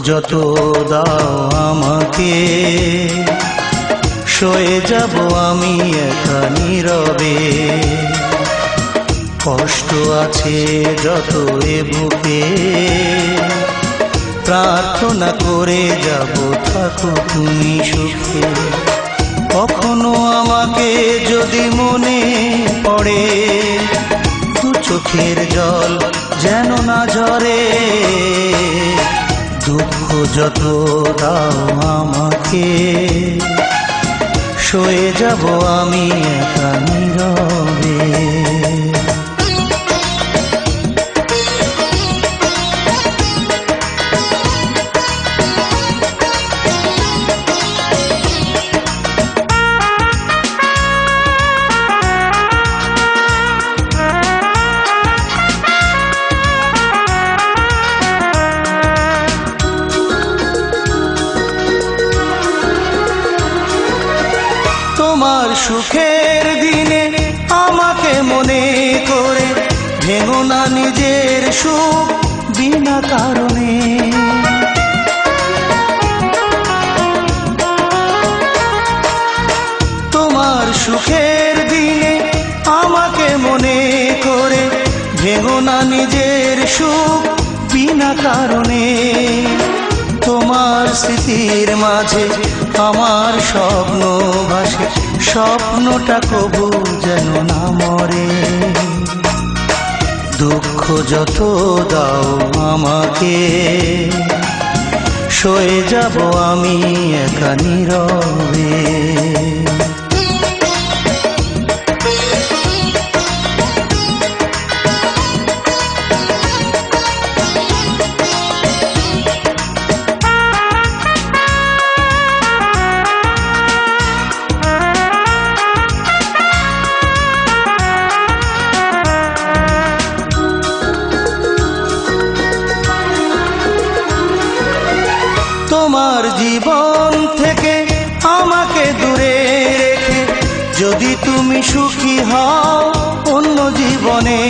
যত দাও আমাকে, সয়ে যাব আমি একা নীরবে। কষ্ট আছে যত এ বুকে, প্রার্থনা করে যাব থাকো তুমি সুখে। কখনো আমাকে যদি মনে পড়ে, দু চোখের জল যেন না ঝরে। দুঃখ যত দাও আমাকে, সয়ে যাব আমি একা নীরবে। তোমার সুখের দিনে আমাকে মনে করে, ভেঙো না নিজের সুখ বিনা কারণে। তোমার সুখের দিনে আমাকে মনে করে, ভেঙো না নিজের সুখ বিনা কারণে। তোমার স্মৃতির মাঝে আমার স্বপ্ন ভাসে, স্বপ্নটা কবু যেন না মরে। দুঃখ যত দাও আমাকে, সয়ে যাব আমি একা নীরবে। তোমার জীবন থেকে আমাকে দূরে রেখে, যদি তুমি সুখী হও অন্য জীবনে।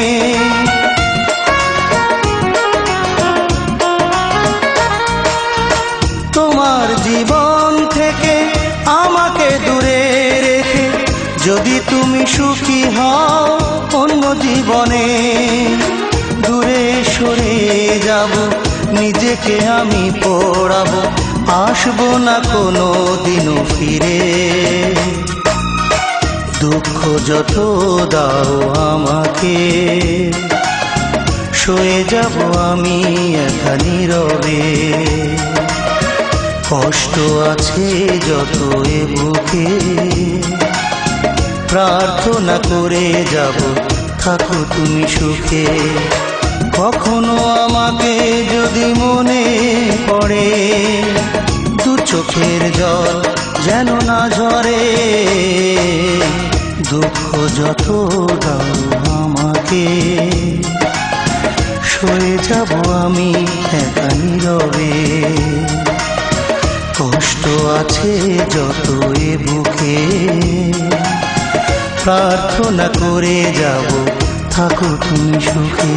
তোমার জীবন থেকে আমাকে দূরে রেখে, যদি তুমি সুখী হও অন্য জীবনে। দূরে সরে যাব, নিজেকে আমি পড়াবো, আসবো না কোনো দিনও ফিরে। দুঃখ যত দাও আমাকে, সয়ে যাব আমি একা নীরবে। কষ্ট আছে যত এ বুকে, প্রার্থনা করে যাব থাকো তুমি সুখে। কখনো আমাকে যদি মনে পড়ে, দু চোখের জল যেন না ঝরে। দুঃখ যত দাও আমাকে, সয়ে যাব আমি একা নীরবে। কষ্ট আছে যত এ বুকে, প্রার্থনা করে যাব থাকো তুমি সুখে।